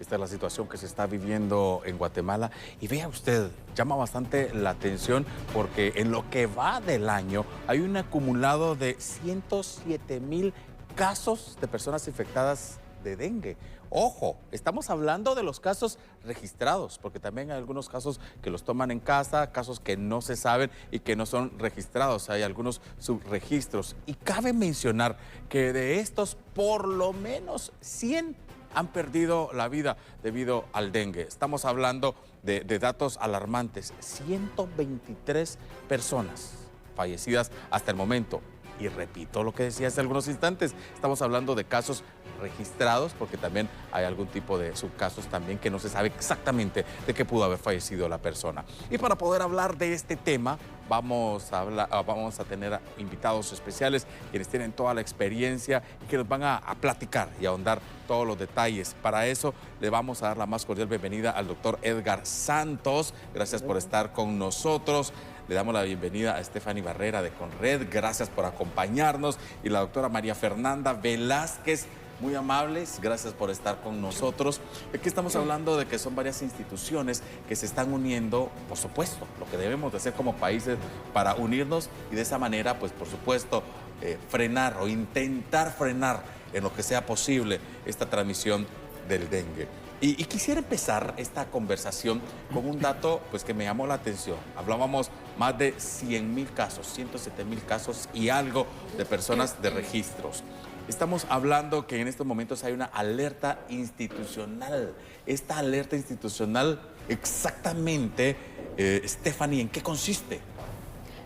Esta es la situación que se está viviendo en Guatemala. Y vea usted, llama bastante la atención porque en lo que va del año hay un acumulado de 107,000 casos de personas infectadas de dengue. Ojo, estamos hablando de los casos registrados, porque también hay algunos casos que los toman en casa, casos que no se saben y que no son registrados. Hay algunos subregistros. Y cabe mencionar que de estos, por lo menos 100 han perdido la vida debido al dengue. Estamos hablando de datos alarmantes. 123 personas fallecidas hasta el momento. Y repito lo que decía hace algunos instantes, estamos hablando de casos registrados porque también hay algún tipo de subcasos también que no se sabe exactamente de qué pudo haber fallecido la persona. Y para poder hablar de este tema, vamos a tener invitados especiales quienes tienen toda la experiencia y que nos van a platicar y ahondar todos los detalles. Para eso le vamos a dar la más cordial bienvenida al doctor Edgar Santos. Gracias por estar con nosotros. Le damos la bienvenida a Stephanie Barrera de Conred, gracias por acompañarnos, y la doctora María Fernanda Velázquez, muy amables, gracias por estar con nosotros. Aquí estamos hablando de que son varias instituciones que se están uniendo, por supuesto, lo que debemos de hacer como países para unirnos y de esa manera, pues por supuesto, frenar o intentar frenar en lo que sea posible esta transmisión del dengue. Y quisiera empezar esta conversación con un dato pues, que me llamó la atención. Hablábamos más de 100,000 casos, 107,000 casos y algo de personas de registros. Estamos hablando que en estos momentos hay una alerta institucional. Esta alerta institucional, exactamente, Stephanie, ¿en qué consiste?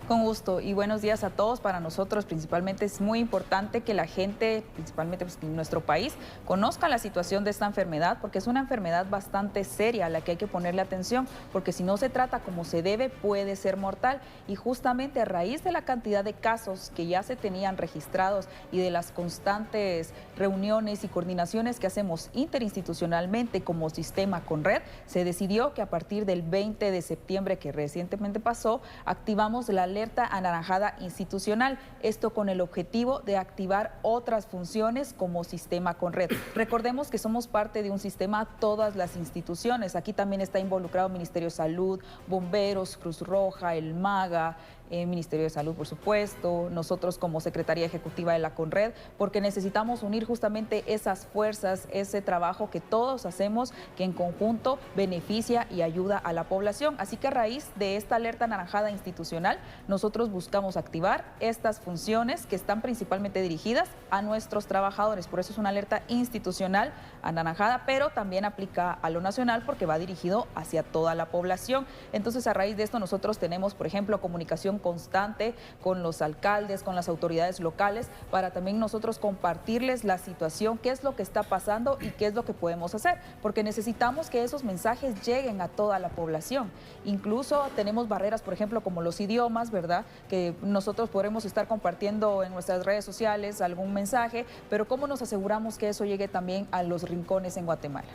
Con gusto y buenos días a todos. Para nosotros principalmente es muy importante que la gente, principalmente pues, en nuestro país, conozca la situación de esta enfermedad, porque es una enfermedad bastante seria a la que hay que ponerle atención, porque si no se trata como se debe puede ser mortal. Y justamente a raíz de la cantidad de casos que ya se tenían registrados y de las constantes reuniones y coordinaciones que hacemos interinstitucionalmente como sistema Conred, se decidió que a partir del 20 de septiembre que recientemente pasó, activamos la alerta anaranjada institucional, esto con el objetivo de activar otras funciones como sistema Conred. Recordemos que somos parte de un sistema, todas las instituciones, aquí también está involucrado Ministerio de Salud, Bomberos, Cruz Roja, el MAGA, Ministerio de Salud, por supuesto, nosotros como Secretaría Ejecutiva de la Conred, porque necesitamos unir justamente esas fuerzas, ese trabajo que todos hacemos, que en conjunto beneficia y ayuda a la población. Así que a raíz de esta alerta anaranjada institucional, nosotros buscamos activar estas funciones que están principalmente dirigidas a nuestros trabajadores. Por eso es una alerta institucional anaranjada, pero también aplica a lo nacional porque va dirigido hacia toda la población. Entonces, a raíz de esto, nosotros tenemos, por ejemplo, comunicación constante con los alcaldes, con las autoridades locales, para también nosotros compartirles la situación, qué es lo que está pasando y qué es lo que podemos hacer, porque necesitamos que esos mensajes lleguen a toda la población. Incluso tenemos barreras, por ejemplo, como los idiomas, ¿verdad? Que nosotros podremos estar compartiendo en nuestras redes sociales algún mensaje, pero ¿cómo nos aseguramos que eso llegue también a los rincones en Guatemala?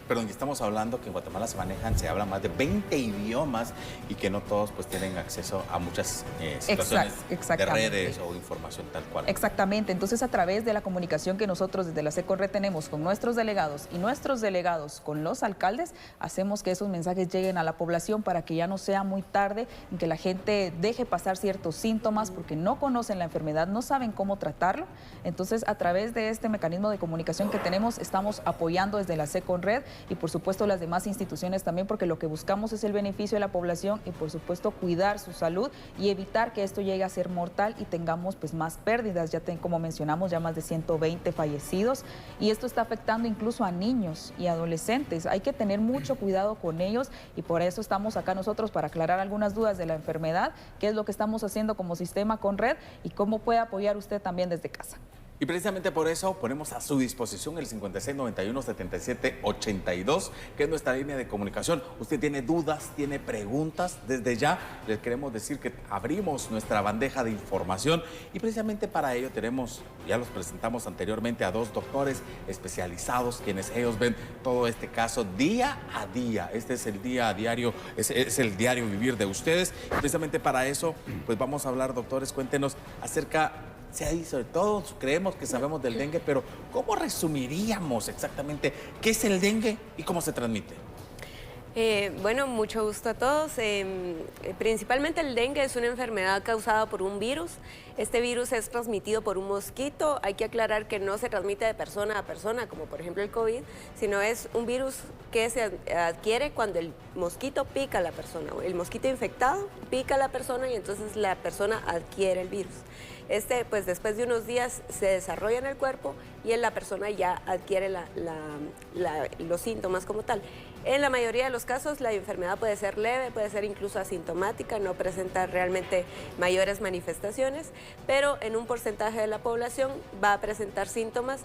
Perdón, estamos hablando que en Guatemala se habla más de 20 idiomas y que no todos pues tienen acceso a muchas situaciones de redes o información tal cual. Exactamente, entonces a través de la comunicación que nosotros desde la Conred tenemos con nuestros delegados y nuestros delegados con los alcaldes, hacemos que esos mensajes lleguen a la población para que ya no sea muy tarde en que la gente deje pasar ciertos síntomas porque no conocen la enfermedad, no saben cómo tratarlo. Entonces a través de este mecanismo de comunicación que tenemos, estamos apoyando desde la Conred y por supuesto las demás instituciones también, porque lo que buscamos es el beneficio de la población y por supuesto cuidar su salud y evitar que esto llegue a ser mortal y tengamos pues más pérdidas. Como mencionamos, ya más de 120 fallecidos y esto está afectando incluso a niños y adolescentes. Hay que tener mucho cuidado con ellos y por eso estamos acá nosotros para aclarar algunas dudas de la enfermedad, qué es lo que estamos haciendo como sistema Conred y cómo puede apoyar usted también desde casa. Y precisamente por eso ponemos a su disposición el 5691-7782, que es nuestra línea de comunicación. Usted tiene dudas, tiene preguntas, desde ya les queremos decir que abrimos nuestra bandeja de información y precisamente para ello tenemos, ya los presentamos anteriormente, a dos doctores especializados, quienes ellos ven todo este caso día a día. Este es el día a diario, es el diario vivir de ustedes. Y precisamente para eso, pues vamos a hablar, doctores, cuéntenos acerca se dice, todos creemos que sabemos del dengue, pero ¿cómo resumiríamos exactamente qué es el dengue y cómo se transmite? Bueno, mucho gusto a todos. Principalmente el dengue es una enfermedad causada por un virus. Este virus es transmitido por un mosquito. Hay que aclarar que no se transmite de persona a persona, como por ejemplo el COVID, sino es un virus que se adquiere cuando el mosquito pica a la persona. El mosquito infectado pica a la persona y entonces la persona adquiere el virus. Pues después de unos días se desarrolla en el cuerpo y en la persona ya adquiere los síntomas como tal. En la mayoría de los casos la enfermedad puede ser leve, puede ser incluso asintomática, no presenta realmente mayores manifestaciones, pero en un porcentaje de la población va a presentar síntomas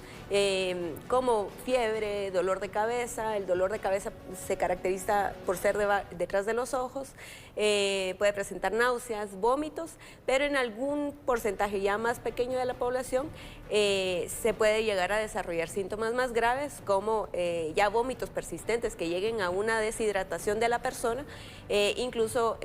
como fiebre, dolor de cabeza. El dolor de cabeza se caracteriza por ser detrás de los ojos, puede presentar náuseas, vómitos, pero en algún porcentaje ya más pequeño de la población se puede llegar a desarrollar síntomas más graves como ya vómitos persistentes que lleguen a una deshidratación de la persona, incluso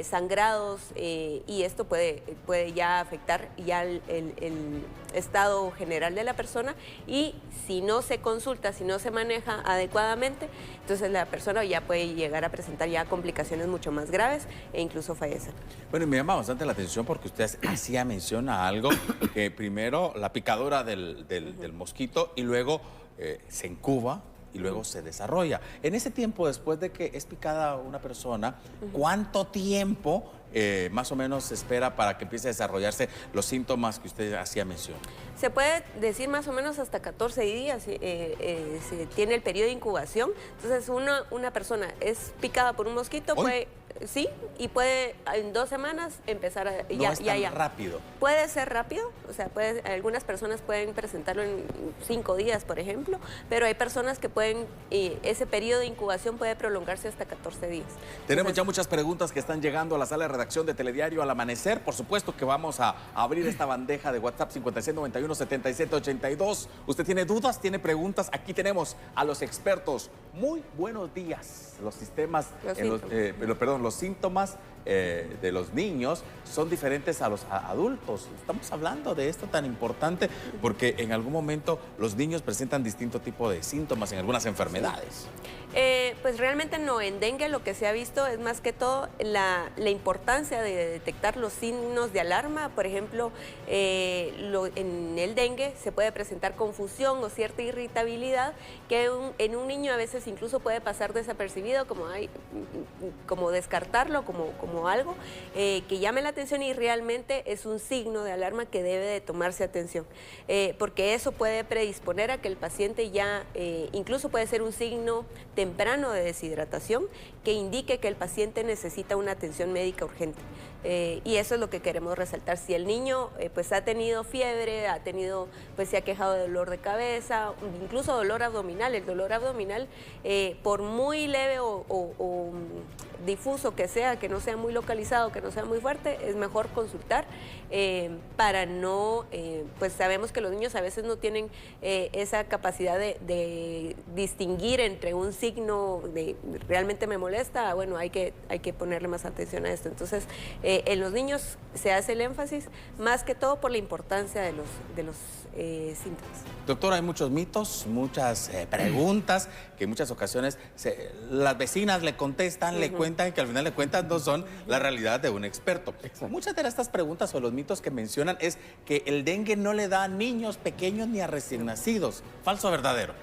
sangrados, y esto puede ya afectar ya el estado general de la persona, y si no se consulta, si no se maneja adecuadamente, entonces la persona ya puede llegar a presentar ya complicaciones mucho más graves e incluso fallecer. Bueno, y me llama bastante la atención porque usted hacía mención a algo, que primero la picadura del mosquito y luego se incuba y luego se desarrolla. En ese tiempo, después de que es picada una persona, ¿cuánto tiempo más o menos se espera para que empiece a desarrollarse los síntomas que usted hacía mención? Se puede decir más o menos hasta 14 días, se tiene el periodo de incubación. Entonces una persona es picada por un mosquito, puede... Sí, y puede en 2 semanas empezar a... No es tan rápido. Puede ser rápido, o sea, algunas personas pueden presentarlo en 5 días, por ejemplo, pero hay personas que pueden, ese periodo de incubación puede prolongarse hasta 14 días. Tenemos ya muchas preguntas que están llegando a la sala de redacción de Telediario al Amanecer. Por supuesto que vamos a abrir esta bandeja de WhatsApp 5691-7782. ¿Usted tiene dudas, tiene preguntas? Aquí tenemos a los expertos. Muy buenos días. Los síntomas de los niños son diferentes a los adultos. Estamos hablando de esto tan importante porque en algún momento los niños presentan distinto tipo de síntomas en algunas enfermedades. Pues realmente no, en dengue lo que se ha visto es más que todo la importancia de detectar los signos de alarma. Por ejemplo, en el dengue se puede presentar confusión o cierta irritabilidad que en un niño a veces incluso puede pasar desapercibido, como descartarlo como algo que llame la atención, y realmente es un signo de alarma que debe de tomarse atención, porque eso puede predisponer a que el paciente ya, incluso puede ser un signo temprano de deshidratación que indique que el paciente necesita una atención médica urgente. Y eso es lo que queremos resaltar. Si el niño pues ha tenido fiebre, pues se ha quejado de dolor de cabeza, incluso dolor abdominal. El dolor abdominal, por muy leve o difuso que no sea muy localizado, que no sea muy fuerte, es mejor consultar para no, pues sabemos que los niños a veces no tienen esa capacidad de distinguir entre un signo de realmente me molesta, bueno, hay que ponerle más atención a esto. Entonces, en los niños se hace el énfasis más que todo por la importancia de los síntomas. Doctora, hay muchos mitos, muchas preguntas que en muchas ocasiones las vecinas le contestan, le cuentan, que al final de cuentas no son la realidad de un experto. Exacto. Muchas de estas preguntas o los mitos que mencionan es que el dengue no le da a niños pequeños ni a recién nacidos. ¿Falso o verdadero?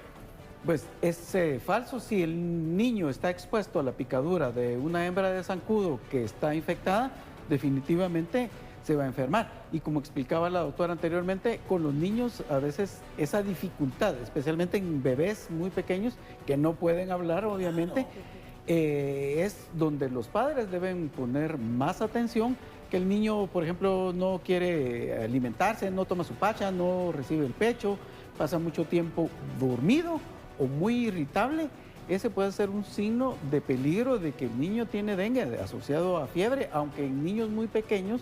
Pues es falso. Si el niño está expuesto a la picadura de una hembra de zancudo que está infectada, definitivamente se va a enfermar. Y como explicaba la doctora anteriormente, con los niños a veces esa dificultad, especialmente en bebés muy pequeños que no pueden hablar, obviamente, es donde los padres deben poner más atención, que el niño, por ejemplo, no quiere alimentarse, no toma su pacha, no recibe el pecho, pasa mucho tiempo dormido o muy irritable. Ese puede ser un signo de peligro de que el niño tiene dengue asociado a fiebre, aunque en niños muy pequeños,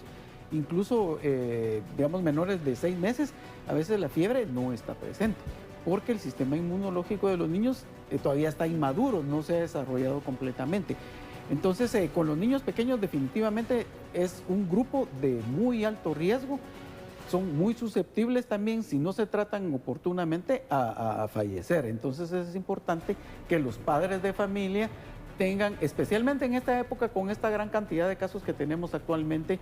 incluso digamos menores de 6 meses, a veces la fiebre no está presente, porque el sistema inmunológico de los niños todavía está inmaduro, no se ha desarrollado completamente. Entonces, con los niños pequeños definitivamente es un grupo de muy alto riesgo son muy susceptibles también, si no se tratan oportunamente, a fallecer. Entonces es importante que los padres de familia tengan, especialmente en esta época, con esta gran cantidad de casos que tenemos actualmente,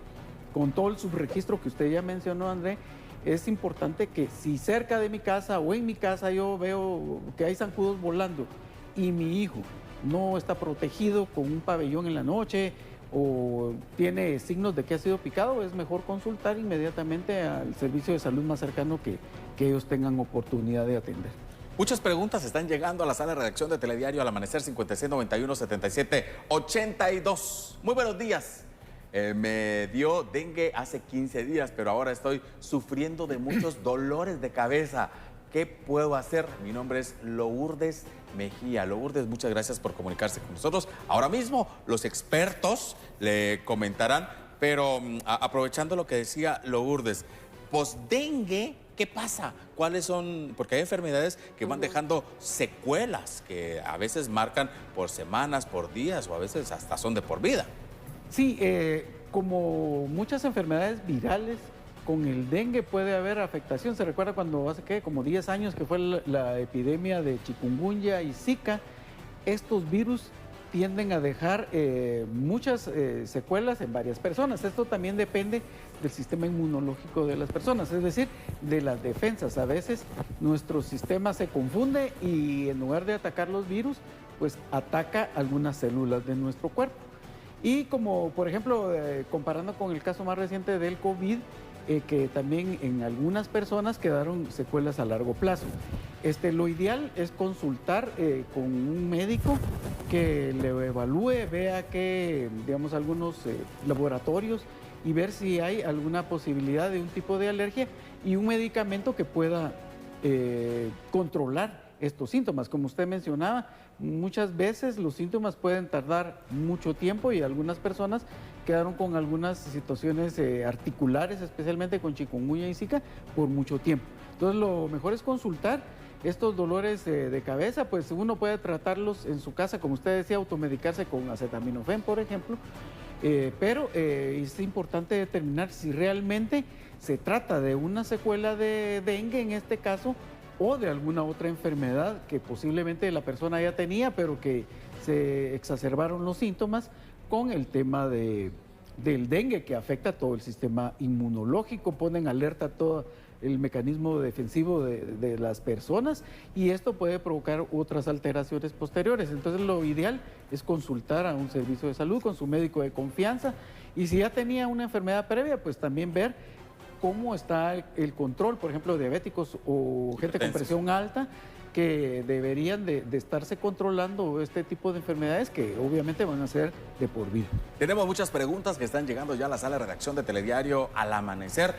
con todo el subregistro que usted ya mencionó, André, es importante que si cerca de mi casa o en mi casa yo veo que hay zancudos volando y mi hijo no está protegido con un pabellón en la noche o tiene signos de que ha sido picado, es mejor consultar inmediatamente al servicio de salud más cercano que ellos tengan oportunidad de atender. Muchas preguntas están llegando a la sala de redacción de Telediario Al Amanecer, 5691-7782. Muy buenos días. Me dio dengue hace 15 días, pero ahora estoy sufriendo de muchos dolores de cabeza. ¿Qué puedo hacer? Mi nombre es Lourdes Mejía. Lourdes, muchas gracias por comunicarse con nosotros. Ahora mismo los expertos le comentarán, pero aprovechando lo que decía Lourdes, posdengue, ¿qué pasa? ¿Cuáles son? Porque hay enfermedades que van dejando secuelas que a veces marcan por semanas, por días o a veces hasta son de por vida. Sí, como muchas enfermedades virales, con el dengue puede haber afectación. Se recuerda cuando hace como 10 años que fue la epidemia de chikungunya y Zika. Estos virus tienden a dejar muchas secuelas en varias personas. Esto también depende del sistema inmunológico de las personas, es decir, de las defensas. A veces nuestro sistema se confunde y en lugar de atacar los virus, pues ataca algunas células de nuestro cuerpo. Y como, por ejemplo, comparando con el caso más reciente del COVID, que también en algunas personas quedaron secuelas a largo plazo. Lo ideal es consultar con un médico que le evalúe, vea que, digamos, algunos laboratorios y ver si hay alguna posibilidad de un tipo de alergia y un medicamento que pueda controlar estos síntomas. Como usted mencionaba, muchas veces los síntomas pueden tardar mucho tiempo y algunas personas quedaron con algunas situaciones articulares, especialmente con chikungunya y Zika, por mucho tiempo. Entonces lo mejor es consultar. Estos dolores de cabeza, pues uno puede tratarlos en su casa, como usted decía, automedicarse con acetaminofén, por ejemplo, pero es importante determinar si realmente se trata de una secuela de dengue en este caso, o de alguna otra enfermedad que posiblemente la persona ya tenía, pero que se exacerbaron los síntomas con el tema del dengue, que afecta todo el sistema inmunológico, pone en alerta todo el mecanismo defensivo de las personas y esto puede provocar otras alteraciones posteriores. Entonces lo ideal es consultar a un servicio de salud con su médico de confianza y si ya tenía una enfermedad previa, pues también ver cómo está el control, por ejemplo, de diabéticos o gente con presión alta, que deberían de estarse controlando este tipo de enfermedades que obviamente van a ser de por vida. Tenemos muchas preguntas que están llegando ya a la sala de redacción de Telediario Al Amanecer.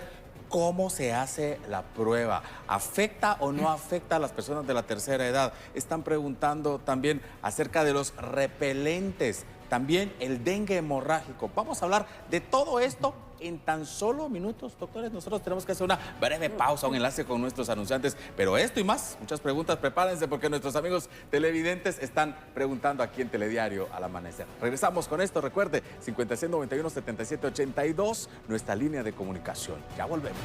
¿Cómo se hace la prueba? ¿Afecta o no afecta a las personas de la tercera edad? Están preguntando también acerca de los repelentes, también el dengue hemorrágico. Vamos a hablar de todo esto en tan solo minutos, doctores. Nosotros tenemos que hacer una breve pausa, un enlace con nuestros anunciantes, pero esto y más, muchas preguntas, prepárense porque nuestros amigos televidentes están preguntando aquí en Telediario Al Amanecer. Regresamos con esto, recuerde, 5691-7782, nuestra línea de comunicación. Ya volvemos.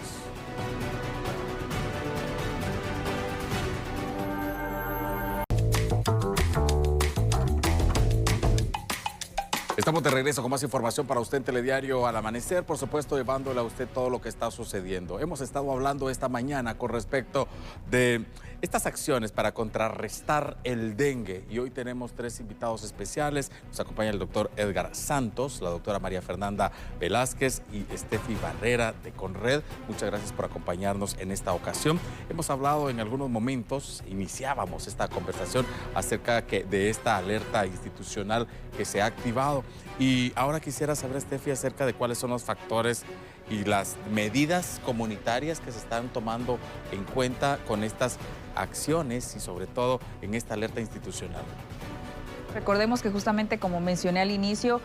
Estamos de regreso con más información para usted en Telediario Al Amanecer, por supuesto llevándole a usted todo lo que está sucediendo. Hemos estado hablando esta mañana con respecto de estas acciones para contrarrestar el dengue y hoy tenemos 3 invitados especiales. Nos acompaña el doctor Edgar Santos, la doctora María Fernanda Velázquez y Estefi Barrera de Conred. Muchas gracias por acompañarnos en esta ocasión. Hemos hablado en algunos momentos, iniciábamos esta conversación acerca de esta alerta institucional que se ha activado. Y ahora quisiera saber, Estefi, acerca de cuáles son los factores y las medidas comunitarias que se están tomando en cuenta con estas acciones y sobre todo en esta alerta institucional. Recordemos que justamente como mencioné al inicio,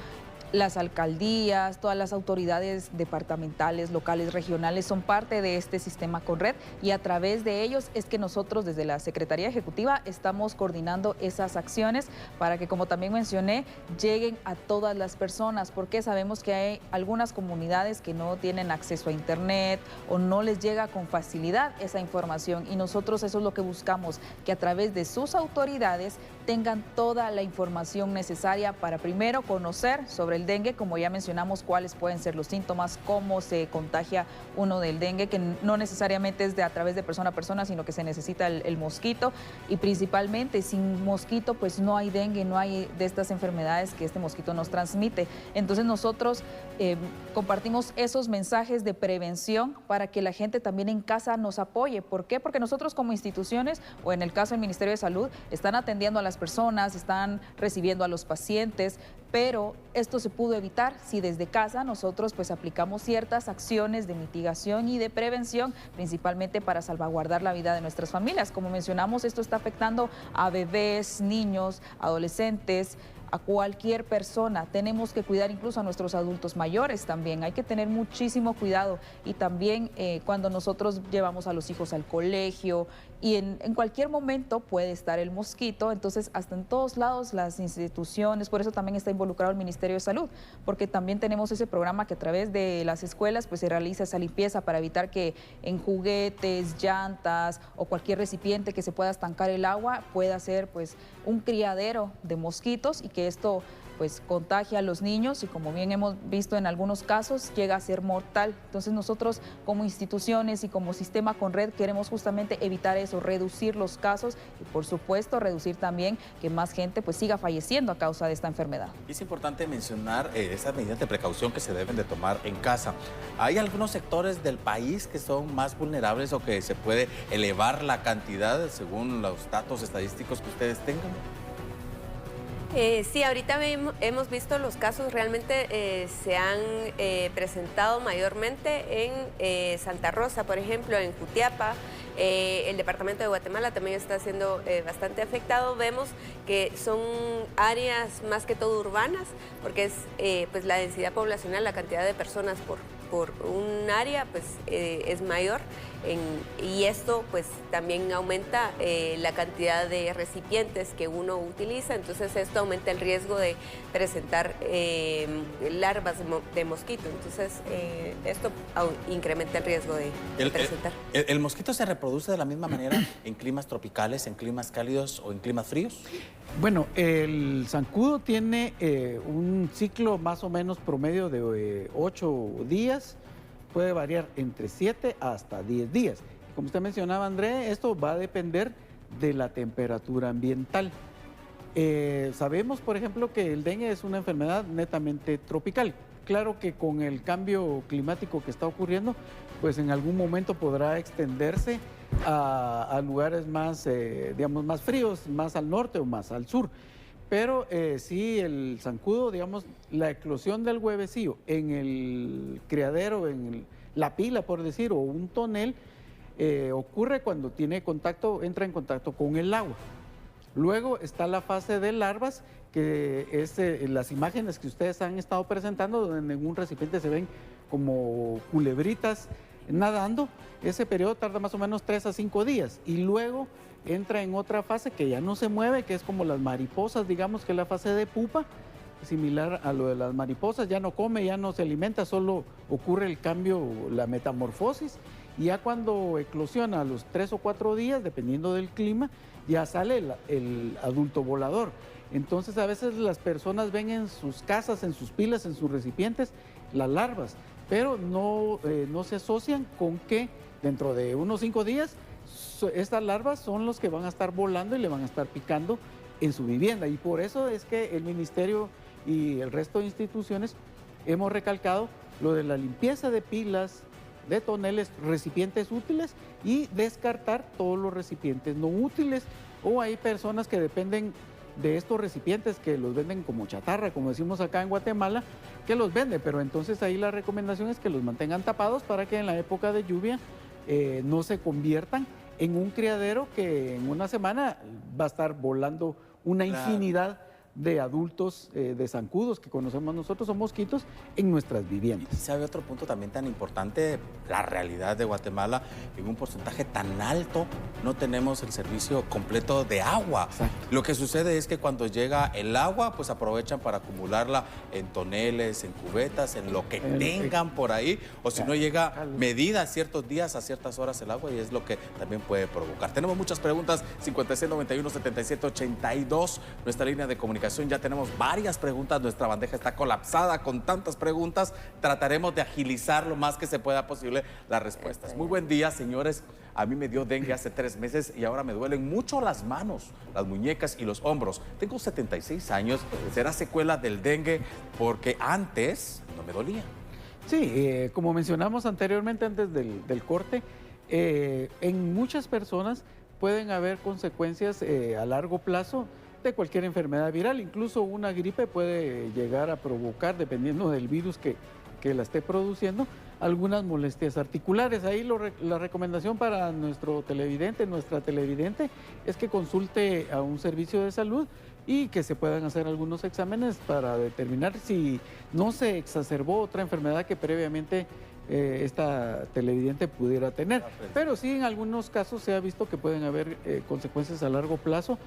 Las alcaldías, todas las autoridades departamentales, locales, regionales son parte de este sistema Conred y a través de ellos es que nosotros desde la Secretaría Ejecutiva estamos coordinando esas acciones para que, como también mencioné, lleguen a todas las personas, porque sabemos que hay algunas comunidades que no tienen acceso a internet o no les llega con facilidad esa información y nosotros eso es lo que buscamos, que a través de sus autoridades tengan toda la información necesaria para primero conocer sobre el dengue, como ya mencionamos, cuáles pueden ser los síntomas, cómo se contagia uno del dengue, que no necesariamente es a través de persona a persona, sino que se necesita el mosquito y principalmente sin mosquito pues no hay dengue, no hay de estas enfermedades que este mosquito nos transmite. Entonces nosotros compartimos esos mensajes de prevención para que la gente también en casa nos apoye. ¿Por qué? Porque nosotros como instituciones, o en el caso del Ministerio de Salud, están atendiendo a las personas, están recibiendo a los pacientes, pero esto se pudo evitar si desde casa nosotros pues aplicamos ciertas acciones de mitigación y de prevención, principalmente para salvaguardar la vida de nuestras familias. Como mencionamos, esto está afectando a bebés, niños, adolescentes, a cualquier persona. Tenemos que cuidar incluso a nuestros adultos mayores también. Hay que tener muchísimo cuidado y también cuando nosotros llevamos a los hijos al colegio y en cualquier momento puede estar el mosquito, entonces hasta en todos lados las instituciones, por eso también está involucrado el Ministerio de Salud, porque también tenemos ese programa que a través de las escuelas pues se realiza esa limpieza para evitar que en juguetes, llantas o cualquier recipiente que se pueda estancar el agua pueda ser pues un criadero de mosquitos y que esto pues contagia a los niños y como bien hemos visto en algunos casos llega a ser mortal. Entonces nosotros como instituciones y como sistema Conred queremos justamente evitar eso, reducir los casos y por supuesto reducir también que más gente pues siga falleciendo a causa de esta enfermedad. Es importante mencionar esas medidas de precaución que se deben de tomar en casa. ¿Hay algunos sectores del país que son más vulnerables o que se puede elevar la cantidad según los datos estadísticos que ustedes tengan? Sí, ahorita hemos visto los casos realmente se han presentado mayormente en Santa Rosa, por ejemplo, en Jutiapa. El departamento de Guatemala también está siendo bastante afectado. Vemos que son áreas más que todo urbanas, porque es pues la densidad poblacional, la cantidad de personas por un área pues es mayor y esto pues también aumenta la cantidad de recipientes que uno utiliza, entonces esto aumenta el riesgo de presentar larvas de mosquito, entonces esto incrementa el riesgo de presentar. ¿El mosquito se reproduce de la misma manera en climas tropicales, en climas cálidos o en climas fríos? Bueno, el zancudo tiene un ciclo más o menos promedio de 8 días, puede variar entre 7 hasta 10 días. Como usted mencionaba, André, esto va a depender de la temperatura ambiental. Sabemos, por ejemplo, que el dengue es una enfermedad netamente tropical. Claro que con el cambio climático que está ocurriendo, pues en algún momento podrá extenderse a lugares más, digamos, más fríos, más al norte o más al sur. Pero sí, el zancudo, digamos, la eclosión del huevecillo en el criadero, la pila, por decir, o un tonel, ocurre cuando entra en contacto con el agua. Luego está la fase de larvas, que es las imágenes que ustedes han estado presentando, donde en un recipiente se ven como culebritas nadando. Ese periodo tarda más o menos 3 a 5 días y luego entra en otra fase que ya no se mueve, que es como las mariposas, digamos que es la fase de pupa, similar a lo de las mariposas, ya no come, ya no se alimenta, solo ocurre el cambio, la metamorfosis, y ya cuando eclosiona a los 3 o 4 días, dependiendo del clima, ya sale el adulto volador. Entonces a veces las personas ven en sus casas, en sus pilas, en sus recipientes, las larvas, pero no se asocian con que dentro de unos 5 días estas larvas son los que van a estar volando y le van a estar picando en su vivienda. Y por eso es que el Ministerio y el resto de instituciones hemos recalcado lo de la limpieza de pilas, de toneles, recipientes útiles y descartar todos los recipientes no útiles. O hay personas que dependen de estos recipientes que los venden como chatarra, como decimos acá en Guatemala, que los venden, pero entonces ahí la recomendación es que los mantengan tapados para que en la época de lluvia no se conviertan en un criadero que en una semana va a estar volando una infinidad de adultos de zancudos que conocemos nosotros o mosquitos en nuestras viviendas. Y sabe otro punto también tan importante, la realidad de Guatemala, en un porcentaje tan alto no tenemos el servicio completo de agua. Exacto. Lo que sucede es que cuando llega el agua, pues aprovechan para acumularla en toneles, en cubetas, en lo que tengan por ahí, o si no llega medida ciertos días, a ciertas horas el agua, y es lo que también puede provocar. Tenemos muchas preguntas, 5691-7782, nuestra línea de comunicación. Ya tenemos varias preguntas, nuestra bandeja está colapsada con tantas preguntas. Trataremos de agilizar lo más que se pueda posible las respuestas. Muy buen día, señores. A mí me dio dengue hace 3 meses y ahora me duelen mucho las manos, las muñecas y los hombros. Tengo 76 años, será secuela del dengue porque antes no me dolía. Sí, como mencionamos anteriormente antes del corte, en muchas personas pueden haber consecuencias a largo plazo de cualquier enfermedad viral. Incluso una gripe puede llegar a provocar, dependiendo del virus que la esté produciendo, algunas molestias articulares. Ahí la recomendación para nuestra televidente, es que consulte a un servicio de salud y que se puedan hacer algunos exámenes para determinar si no se exacerbó otra enfermedad que previamente esta televidente pudiera tener. Pero sí, en algunos casos se ha visto que pueden haber consecuencias a largo plazo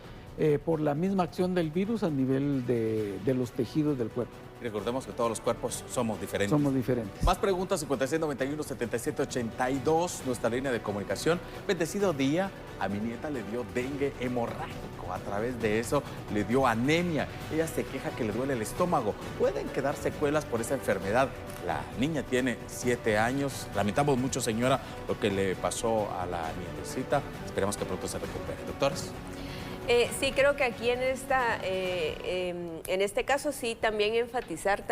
por la misma acción del virus a nivel de los tejidos del cuerpo. Recordemos que todos los cuerpos somos diferentes. Somos diferentes. Más preguntas, 5691-7782, nuestra línea de comunicación. Bendecido día, a mi nieta le dio dengue hemorrágico. A través de eso le dio anemia. Ella se queja que le duele el estómago. Pueden quedar secuelas por esa enfermedad. La niña tiene 7 años. Lamentamos mucho, señora, lo que le pasó a la nietecita. Esperemos que pronto se recupere. Doctores. Sí, creo que aquí en este caso sí también enfatizar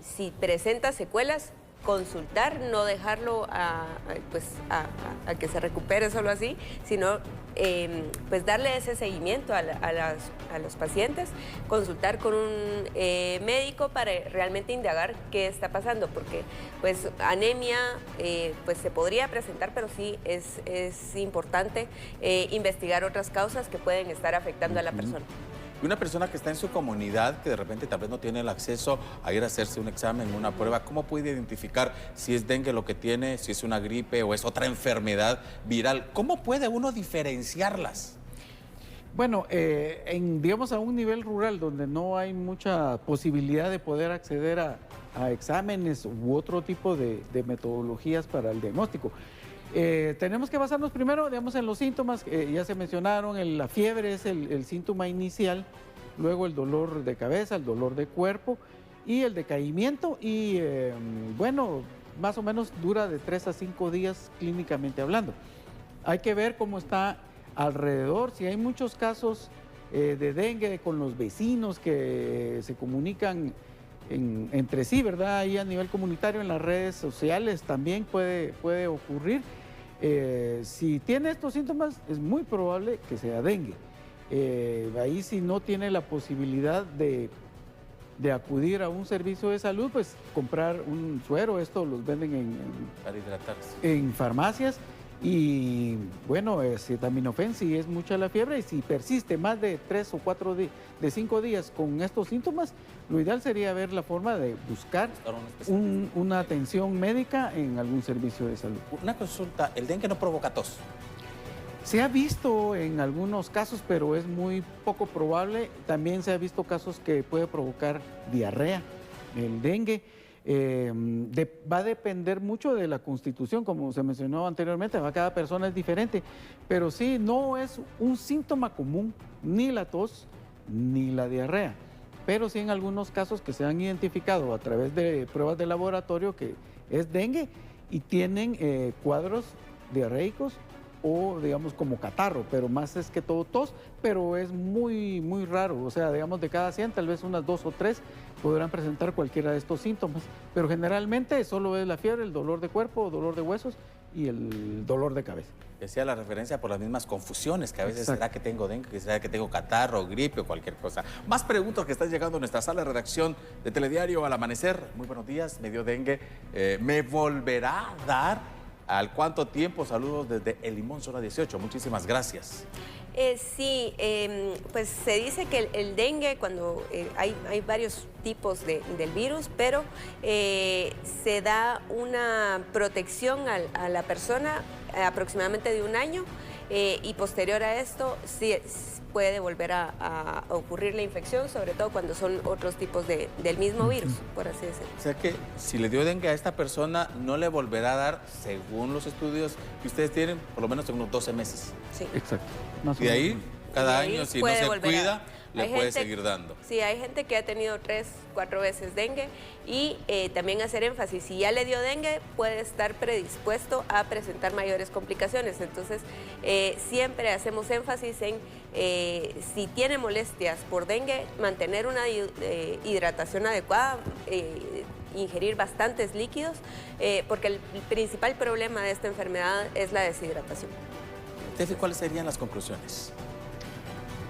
si presenta secuelas, consultar, no dejarlo a que se recupere solo así, sino pues darle ese seguimiento a los pacientes, consultar con un médico para realmente indagar qué está pasando, porque pues anemia pues se podría presentar, pero sí es importante investigar otras causas que pueden estar afectando a la persona. Y una persona que está en su comunidad, que de repente tal vez no tiene el acceso a ir a hacerse un examen, una prueba, ¿cómo puede identificar si es dengue lo que tiene, si es una gripe o es otra enfermedad viral? ¿Cómo puede uno diferenciarlas? Bueno, digamos a un nivel rural donde no hay mucha posibilidad de poder acceder a exámenes u otro tipo de metodologías para el diagnóstico, tenemos que basarnos primero, digamos, en los síntomas. Ya se mencionaron, la fiebre es el síntoma inicial, luego el dolor de cabeza, el dolor de cuerpo y el decaimiento, y bueno, más o menos dura de 3 a 5 días clínicamente hablando. Hay que ver cómo está alrededor, si hay muchos casos de dengue con los vecinos que se comunican entre sí, ¿verdad? Ahí a nivel comunitario, en las redes sociales también puede ocurrir. Si tiene estos síntomas, es muy probable que sea dengue. Ahí, si no tiene la posibilidad de acudir a un servicio de salud, pues comprar un suero. Esto los venden Para hidratarse. en farmacias. Y bueno, acetaminofén, si es mucha la fiebre y si persiste más de 3 o 4 de 5 días con estos síntomas, lo ideal sería ver la forma de buscar una atención médica en algún servicio de salud. Una consulta, ¿el dengue no provoca tos? Se ha visto en algunos casos, pero es muy poco probable. También se ha visto casos que puede provocar diarrea, el dengue. Va a depender mucho de la constitución, como se mencionó anteriormente, cada persona es diferente, pero sí, no es un síntoma común, ni la tos, ni la diarrea, pero sí en algunos casos que se han identificado a través de pruebas de laboratorio que es dengue y tienen cuadros diarreicos o digamos como catarro, pero más es que todo tos, pero es muy, muy raro. O sea, digamos de cada 100, tal vez unas 2 o 3 podrán presentar cualquiera de estos síntomas, pero generalmente solo es la fiebre, el dolor de cuerpo, dolor de huesos y el dolor de cabeza. Decía la referencia por las mismas confusiones, que a veces será que tengo dengue, será que tengo catarro, gripe o cualquier cosa. Más preguntas que están llegando a nuestra sala de redacción de Telediario al amanecer. Muy buenos días, me dio dengue, ¿me volverá a dar? ¿Al cuánto tiempo? Saludos desde El Limón, zona 18. Muchísimas gracias. Sí, pues se dice que el dengue, cuando hay varios tipos del virus, pero se da una protección a la persona aproximadamente de un año y posterior a esto sí puede volver a ocurrir la infección, sobre todo cuando son otros tipos del mismo virus, por así decirlo. O sea que si le dio dengue a esta persona, no le volverá a dar, según los estudios que ustedes tienen, por lo menos en unos 12 meses. Sí. Exacto. Más o Y de ahí, menos. cada Y de ahí año, si no puede se volver cuida, le hay puede gente- seguir dando. Sí, hay gente que ha tenido 3, 4 veces dengue y también hacer énfasis, si ya le dio dengue puede estar predispuesto a presentar mayores complicaciones. Entonces, siempre hacemos énfasis en si tiene molestias por dengue, mantener una hidratación adecuada, ingerir bastantes líquidos, porque el principal problema de esta enfermedad es la deshidratación. Tefi, ¿cuáles serían las conclusiones?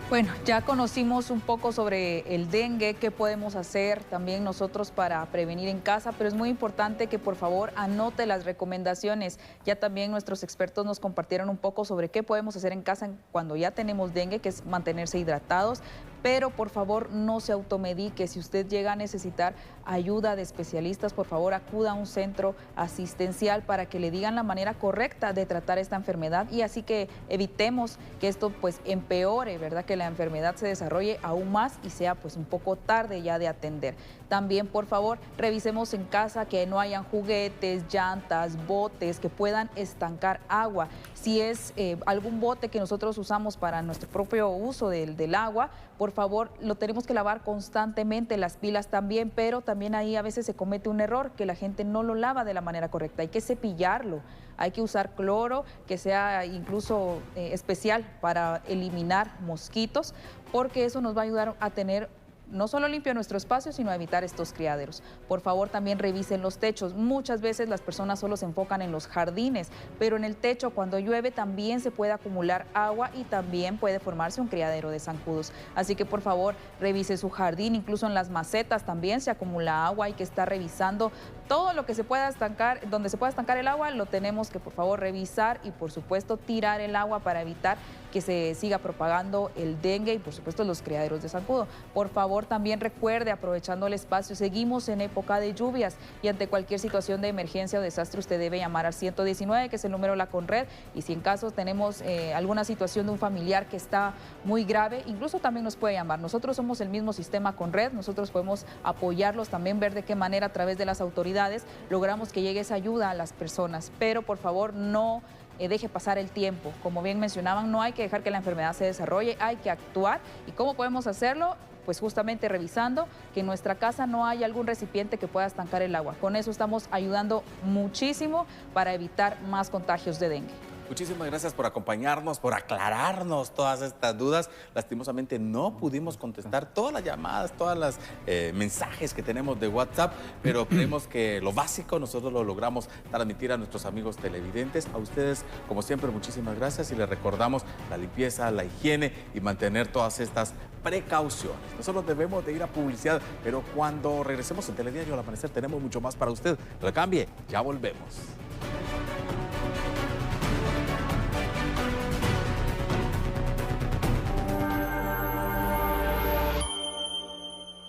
Bueno, ya conocimos un poco sobre el dengue, qué podemos hacer también nosotros para prevenir en casa, pero es muy importante que por favor anote las recomendaciones. Ya también nuestros expertos nos compartieron un poco sobre qué podemos hacer en casa cuando ya tenemos dengue, que es mantenerse hidratados, pero por favor no se automedique. Si usted llega a necesitar ayuda de especialistas, por favor acuda a un centro asistencial para que le digan la manera correcta de tratar esta enfermedad y así que evitemos que esto pues empeore, ¿verdad? Que la enfermedad se desarrolle aún más y sea pues un poco tarde ya de atender. También por favor revisemos en casa que no hayan juguetes, llantas, botes que puedan estancar agua. Si es algún bote que nosotros usamos para nuestro propio uso del agua, por favor, lo tenemos que lavar constantemente, las pilas también, pero también ahí a veces se comete un error, que la gente no lo lava de la manera correcta. Hay que cepillarlo, hay que usar cloro, que sea incluso especial para eliminar mosquitos, porque eso nos va a ayudar a tener no solo limpio nuestro espacio, sino a evitar estos criaderos. Por favor, también revisen los techos. Muchas veces las personas solo se enfocan en los jardines, pero en el techo, cuando llueve, también se puede acumular agua y también puede formarse un criadero de zancudos. Así que, por favor, revise su jardín. Incluso en las macetas también se acumula agua. Hay que estar revisando todo lo que se pueda estancar, donde se pueda estancar el agua, lo tenemos que, por favor, revisar y, por supuesto, tirar el agua para evitar que se siga propagando el dengue y, por supuesto, los criaderos de zancudo. Por favor, también recuerde, aprovechando el espacio, seguimos en época de lluvias y ante cualquier situación de emergencia o desastre usted debe llamar al 119, que es el número de la Conred, y si en caso tenemos alguna situación de un familiar que está muy grave, incluso también nos puede llamar. Nosotros somos el mismo sistema Conred, nosotros podemos apoyarlos, también ver de qué manera a través de las autoridades logramos que llegue esa ayuda a las personas, pero por favor no deje pasar el tiempo. Como bien mencionaban, no hay que dejar que la enfermedad se desarrolle, hay que actuar. ¿Y cómo podemos hacerlo? Pues justamente revisando que en nuestra casa no haya algún recipiente que pueda estancar el agua. Con eso estamos ayudando muchísimo para evitar más contagios de dengue. Muchísimas gracias por acompañarnos, por aclararnos todas estas dudas. Lastimosamente no pudimos contestar todas las llamadas, todas las mensajes que tenemos de WhatsApp, pero creemos que lo básico nosotros lo logramos transmitir a nuestros amigos televidentes. A ustedes, como siempre, muchísimas gracias y les recordamos la limpieza, la higiene y mantener todas estas precauciones. Nosotros debemos de ir a publicidad, pero cuando regresemos en Telediario al Amanecer tenemos mucho más para usted. No le cambie, ya volvemos.